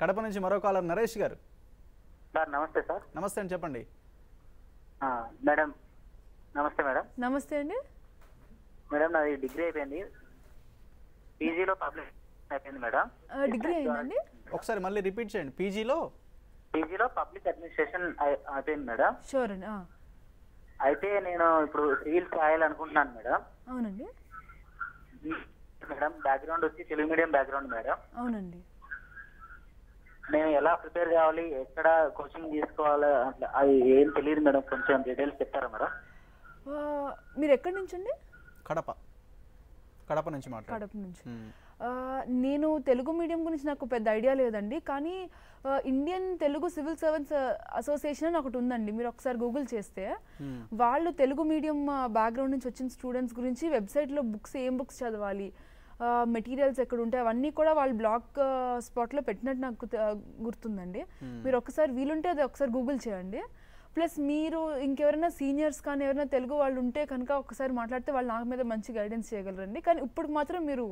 కడప నుంచి మరో కాలర్ నరేష్ గారు. సార్ నమస్తే సార్. నమస్తే అండి, చెప్పండి. మేడం నమస్తే మేడం. నమస్తే అండి. మేడం నాది డిగ్రీ అయిపోయింది, పీజీలో పబ్లిక్ అయిపోయింది మేడం. డిగ్రీ అయిందండి? ఒకసారి మళ్ళీ రిపీట్ చేయండి. పీజీలో పబ్లిక్ అడ్మినిస్ట్రేషన్ అయిపోయింది మేడం. షూర్ అండి. అయితే నేను ఇప్పుడు సివిల్స్ రాయాలనుకుంటున్నాను మేడం. అవునండి మేడం. బ్యాక్గ్రౌండ్ వచ్చి తెలుగు మీడియం బ్యాక్గ్రౌండ్ మేడం. అవునండి. నేను ఎలా ప్రిపేర్ కావాలి, ఎక్కడ కోచింగ్ తీసుకోవాలి, అట్లా అది ఏం తెలియదు మేడం. కొంచెం డీటెయిల్స్ చెప్తారా మేడం? మీరు ఎక్కడి నుంచి అండి? కడప నుంచి కడప నుంచి. నేను తెలుగు మీడియం గురించి నాకు పెద్ద ఐడియా లేదండి, కానీ Indian Telugu civil servants association అని ఒకటి ఉందండి. మీరు ఒకసారి గూగుల్ చేస్తే వాళ్ళు తెలుగు మీడియం బ్యాక్గ్రౌండ్ నుంచి వచ్చిన స్టూడెంట్స్ గురించి వెబ్సైట్లో ఏం బుక్స్ చదవాలి, మెటీరియల్స్ ఎక్కడ ఉంటాయి అవన్నీ కూడా వాళ్ళు బ్లాగ్ స్పాట్లో పెట్టినట్టు నాకు గుర్తుందండి. మీరు ఒకసారి వీలుంటే అది ఒకసారి గూగుల్ చేయండి. ప్లస్ మీరు ఇంకెవరైనా సీనియర్స్ కానీ ఎవరైనా తెలుగు వాళ్ళు ఉంటే కనుక ఒకసారి మాట్లాడితే వాళ్ళు నాకు మీద మంచి గైడెన్స్ చేయగలరండి. కానీ ఇప్పుడు మాత్రం మీరు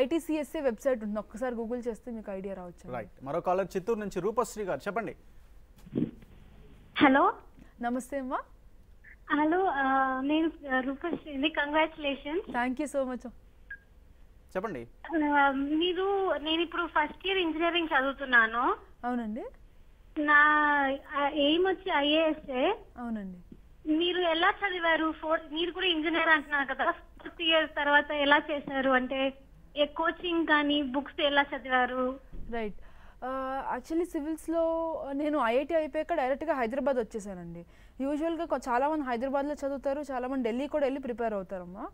ITCSA వెబ్సైట్ ఉంటుంది, ఒక్కసారి గూగుల్ చేస్తే మీకు ఐడియా రావచ్చు. రైట్. మరో కాలర్ చిత్తూరు నుంచి రూపశ్రీ గారు, చెప్పండి. హలో, నమస్తే అమ్మా. హలో, నేను Rupashree. Congratulations. Thank you so much. చెప్పండి. నేను ఇప్పుడు ఫస్ట్ ఇయర్ ఇంజనీరింగ్ చదువుతున్నాను. అవునండి. నా ఎయిమ్ వచ్చి IAS. అవునండి. మీరు ఎలా చదివారు? మీరు కూడా ఇంజనీర్ అంటున్నారు కదా, 4th ఇయర్ తర్వాత ఎలా చేశారు? అంటే కోచింగ్ కానీ బుక్స్ ఎలా చదివారు? రైట్. యాక్చువల్లీ సివిల్స్లో నేను IIT అయిపోయాక డైరెక్ట్గా హైదరాబాద్ వచ్చేసానండి. యూజువల్గా చాలామంది హైదరాబాద్లో చదువుతారు, చాలామంది ఢిల్లీ కూడా వెళ్ళి ప్రిపేర్ అవుతారమ్మా.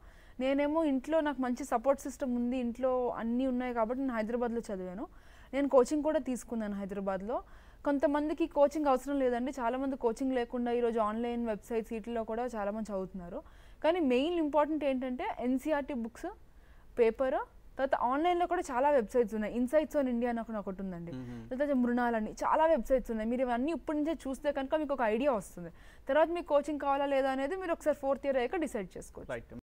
నేనేమో ఇంట్లో నాకు మంచి సపోర్ట్ సిస్టమ్ ఉంది, ఇంట్లో అన్నీ ఉన్నాయి కాబట్టి నేను హైదరాబాద్లో చదివాను. నేను కోచింగ్ కూడా తీసుకున్నాను హైదరాబాద్లో. కొంతమందికి కోచింగ్ అవసరం లేదండి, చాలామంది కోచింగ్ లేకుండా ఈరోజు ఆన్లైన్ వెబ్సైట్స్ వీటిలో కూడా చాలామంది చదువుతున్నారు. కానీ మెయిన్ ఇంపార్టెంట్ ఏంటంటే NCERT బుక్స్, పేపర్, తర్వాత ఆన్లైన్లో కూడా చాలా వెబ్సైట్స్ ఉన్నాయి. ఇన్సైట్స్ ఆన్ ఇండియా అని ఒకటి ఉందండి, తర్వాత మృణాలని చాలా వెబ్సైట్స్ ఉన్నాయి. మీరు ఇవన్నీ ఇప్పటి నుంచే చూస్తే కనుక మీకు ఒక ఐడియా వస్తుంది. తర్వాత మీకు కోచింగ్ కావాలా లేదా అనేది మీరు ఒకసారి 4th ఇయర్ అయ్యాక డిసైడ్ చేసుకోవచ్చు.